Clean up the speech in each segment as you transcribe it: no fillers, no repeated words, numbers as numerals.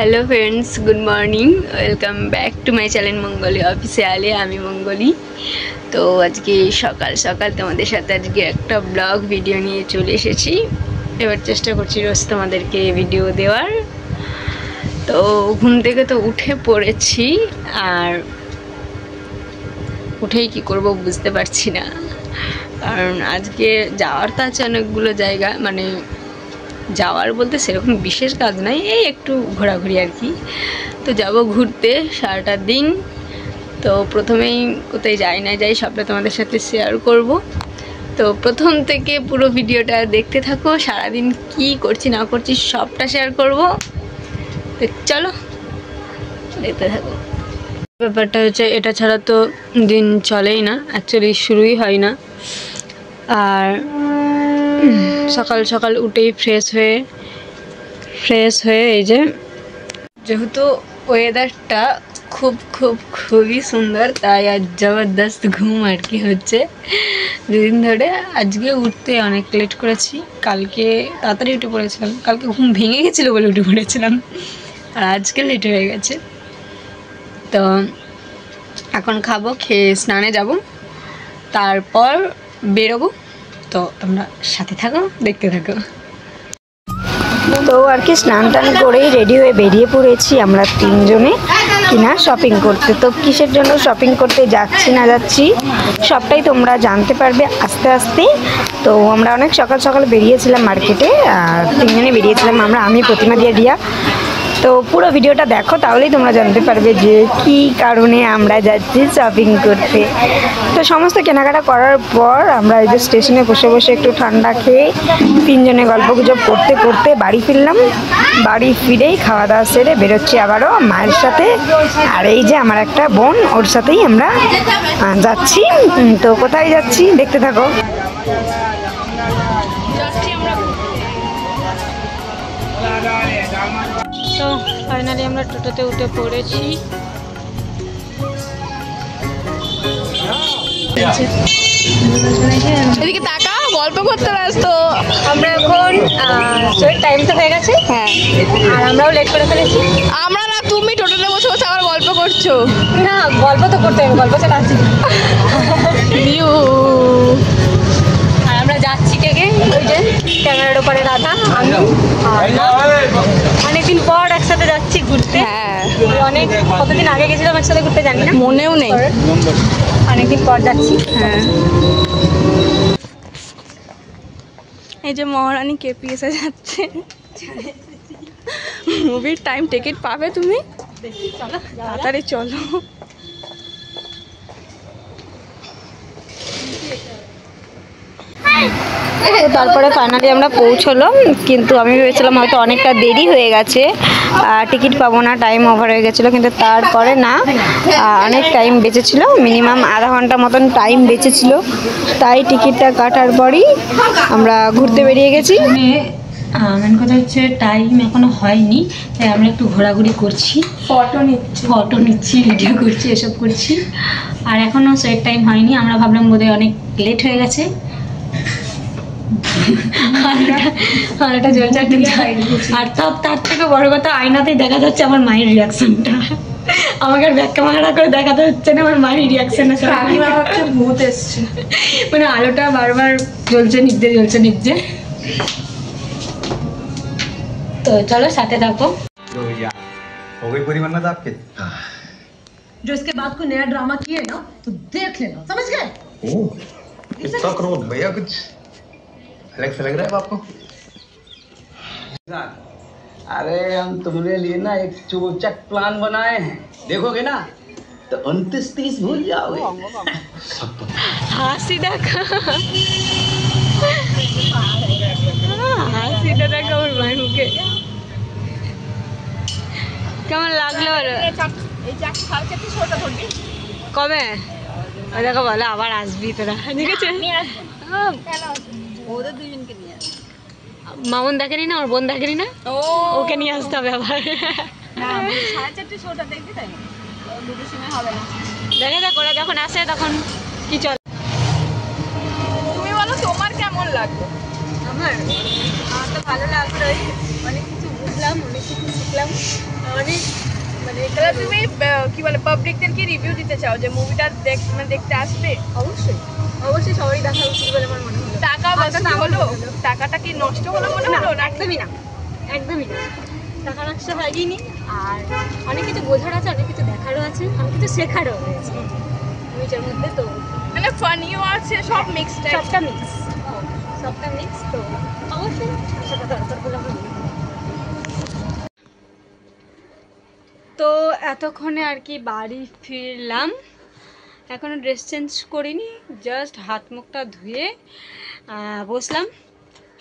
Hello friends, good morning. Welcome back to my channel Mangli official. आमी मंगली। तो आज के सकाल सकाल तुम्हारे साथ आज के एक ब्लॉग भिडियो निये चले एसेছি। এবার চেষ্টা করছি রোজ তোমাদেরকে ভিডিও দেওয়ার। তো ঘুম থেকে তো উঠে পড়েছি, আর উঠেই কি করব বুঝতে পারছি না, কারণ আজকে যাওয়ার তো আছে অনেকগুলো জায়গা। মানে যাওয়ার বলতে সেরকম বিশেষ কাজ নাই, এই একটু ঘোরাঘুরি আর কি। তো যাব ঘুরতে সারাটা দিন। তো প্রথমেই কোথায় যাই না যাই সবটা তোমাদের সাথে শেয়ার করব। তো প্রথম থেকে পুরো ভিডিওটা দেখতে থাকো, সারাদিন কি করছি না করছি সবটা শেয়ার করব। তো চলো দেখতে থাকো। ব্যাপারটা হচ্ছে এটা ছাড়া তো দিন চলেই না, অ্যাকচুয়ালি শুরুই হয় না। আর সকাল সকাল উঠেই ফ্রেশ হয়ে এই যে, যেহেতু ওয়েদারটা খুবই সুন্দর, তাই আজ জবরদস্ত ঘুম আর কি হচ্ছে দুদিন ধরে। আজকে উঠতে অনেক লেট করেছি, কালকে তাড়াতাড়ি উঠে পড়েছিলাম, কালকে ঘুম ভেঙে গেছিলো বলে উঠে পড়েছিলাম, আর আজকে লেট হয়ে গেছে। তো এখন খাবো, খেয়ে স্নানে যাব, তারপর বেরোবো। তো তোমরা সাথে থাকো, দেখতে থাকো। তো আর কি স্নান টান করেই রেডি হয়ে বেরিয়ে পড়েছি আমরা তিনজনে কিনা শপিং করতে। তো কিসের জন্য শপিং করতে যাচ্ছি না যাচ্ছি সবটাই তোমরা জানতে পারবে আস্তে আস্তে। তো আমরা অনেক সকাল সকাল বেরিয়েছিলাম মার্কেটে, আর তিনজনে বেরিয়েছিলাম আমরা, আমি, প্রতিমা দিয়ে রিয়া। তো পুরো ভিডিওটা দেখো, তাহলেই তোমরা জানতে পারবে যে কি কারণে আমরা যাচ্ছি শপিং করতে। তো সমস্ত কেনাকাটা করার পর আমরা এই যে স্টেশনে বসে বসে একটু ঠান্ডা খেয়ে তিনজনে গল্পগুজব করতে করতে বাড়ি ফিরলাম। বাড়ি ফিরেই খাওয়া দাওয়া সেরে বেরোচ্ছি আবারও মায়ের সাথে। আর এই যে আমার একটা বোন, ওর সাথেই আমরা যাচ্ছি। তো কোথায় যাচ্ছি দেখতে থাকো। তো ফাইনালি আমরা টোটোতে উঠে পড়েছি। এদিকে তাকা, গল্প করতে ব্যস্ত। আমরা এখন টাইম তো হয়ে গেছে, হ্যাঁ, আর আমরাও লেট করে ফেলেছি। আমরা না, তুমি টোটোতে বসে বসে আবার গল্প করছো। না, গল্প তো করতে হবে, গল্প ছাড়া আছে। আর আমরা যাচ্ছি কে ওই যে ক্যামেরার ওপরে রাধা, আমি, অনেকদিন পর একসাথে যাচ্ছি ঘুরতে। হ্যাঁ, অনেক কতদিন আগে গেছিলাম একসাথে ঘুরতে, জানি না, মনেও নেই। অনেকদিন পর যাচ্ছি। হ্যাঁ, এই যে মহারানী কেপিএসে যাচ্ছে। মুভির টাইম টিকিট পাবে তুমি, তাড়াতাড়ি চলো। তারপরে ফাইনালি আমরা পৌঁছলো, কিন্তু আমি ভেবেছিলাম হয়তো অনেকটা দেরি হয়ে গেছে, টিকিট পাবো না, টাইম ওভার হয়ে গেছিলো। কিন্তু তারপরে না, অনেক টাইম বেঁচেছিল, মিনিমাম আধা ঘন্টা মতন টাইম বেঁচেছিল। তাই টিকিটটা কাটার পরই আমরা ঘুরতে বেরিয়ে গেছি। মেন কথা হচ্ছে টাইম এখনো হয়নি, তাই আমরা একটু ঘোরাঘুরি করছি, ফটো নিচ্ছি, ভিডিও করছি, এসব করছি। আর এখনো সেট টাইম হয়নি, আমরা ভাবলাম বোধহয় অনেক লেট হয়ে গেছে। আয়নাটা জ্বলছে, আর তার থেকে বড় কথা, আয়নাতেই দেখা যাচ্ছে আমার মায়ের রিয়াকশনটা। আমাকে আর ব্যাক ক্যামেরা করে দেখাতে হচ্ছে না, আমার মায়ের রিয়াকশনটা ভূত এসছে। মানে আলোটা বারবার জ্বলছে নিচ্ছে। तो चलो साथे থাকো। हो गई पूरी मन्नत आपके? जो इसके बाद कोई नया ड्रामा किए ना तो देख लेना, समझ गए? ओह, कितना क्रोध भैया, कुछ अलग से लग रहा है आपको? अरे हम तुम्हारे लिए ना एक चोचक प्लान बनाए हैं, देखोगे ना तो 29-30 भूल जाओगे। হাসি দেখা, হাসিটা দেখা ওর মায়ের মুখে। কেমন লাগলো? কবে দেখো বলো, আবার আসবি তোরা, ঠিক আছে? মামুন দেখেনি না, ওর বোন দেখেনি না, ওকে নিয়ে আসতে হবে আবার। দেখে দেখ, ওরা যখন আসে তখন কি চল। তুমি বলো তোমার কেমন লাগলো? আমার তো ভালো লাগলোই, অনেক কিছু বুঝতে ঘুরলাম, অনেক কিছু শিখলাম, অনেক মানে তাহলে তুমি কি বলে পাবলিকদেরকে রিভিউ দিতে চাও যে মুভিটা দেখতে আসবে? অবশ্যই অবশ্যই সবারই দেখা উচিত বলে আমার মনে হলো। টাকা বাঁচতে হলো? টাকাটা কি নষ্ট হলো মনে হলো? না, একদমই না, একদমই না, টাকা নষ্ট হয়নি। আর অনেক কিছু বোঝার আছে, অনেক কিছু দেখারও আছে, অনেক কিছু শেখারও রয়েছে মুভিটার মধ্যে। তো মানে ফানিও আছে, সব মিক্স টাইপ। সবটা মিক্স, তো অবশ্যই আসাটা দরকার বলে আমার মনে হয়। তো এতক্ষণে আর কি বাড়ি ফিরলাম, এখনও ড্রেস চেঞ্জ করিনি, জাস্ট হাত মুখটা ধুয়ে বসলাম।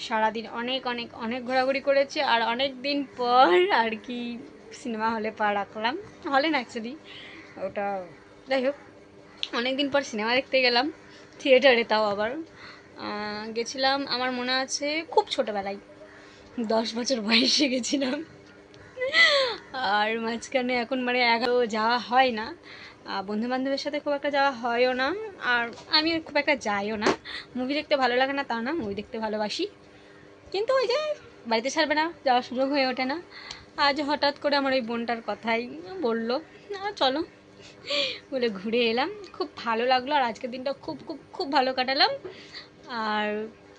সারাদিন অনেক অনেক অনেক ঘোরাঘুরি করেছি, আর অনেক দিন পর আর কি সিনেমা হলে পা রাখলাম। হলে না অ্যাকচুয়ালি, ওটা যাই হোক, অনেক দিন পর সিনেমা দেখতে গেলাম থিয়েটারে, তাও আবার গেছিলাম আমার মনে আছে খুব ছোটোবেলায়, 10 বছর বয়সে গেছিলাম। আর মাঝখানে এখন মানে 11 যাওয়া হয় না, বন্ধুবান্ধবের সাথে খুব একটা যাওয়া হয়ও না, আর আমি খুব একটা যাইও না। মুভি দেখতে ভালো লাগে না তা না, মুভি দেখতে ভালোবাসি, কিন্তু ওই যে বাড়িতে ছাড়বে না, যাওয়ার সুযোগ হয়ে ওঠে না। আজ হঠাৎ করে আমার ওই বোনটার কথাই বললো, চলো বলে ঘুরে এলাম, খুব ভালো লাগলো। আর আজকের দিনটা খুব খুব খুব ভালো কাটালাম। আর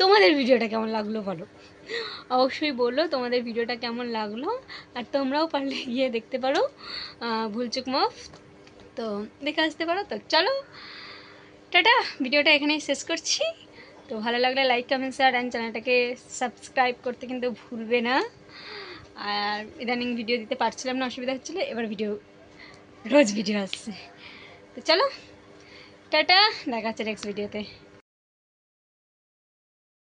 তোমাদের ভিডিওটা কেমন লাগলো বলো, অবশ্যই বললো তোমাদের ভিডিওটা কেমন লাগলো। আর তোমরাও পারলে গিয়ে দেখতে পারো ভুলচুক মাফ, তো দেখে আসতে পারো। তো চলো টাটা, ভিডিওটা এখানেই শেষ করছি। তো ভালো লাগলে লাইক, কমেন্ট, শেয়ার অ্যান্ড চ্যানেলটাকে সাবস্ক্রাইব করতে কিন্তু ভুলবে না। আর ইদানিং ভিডিও দিতে পারছিলাম না, অসুবিধা হচ্ছিলো, এবার রোজ ভিডিও আসছে। তো চলো টাটা, দেখা হচ্ছে নেক্সট ভিডিওতে।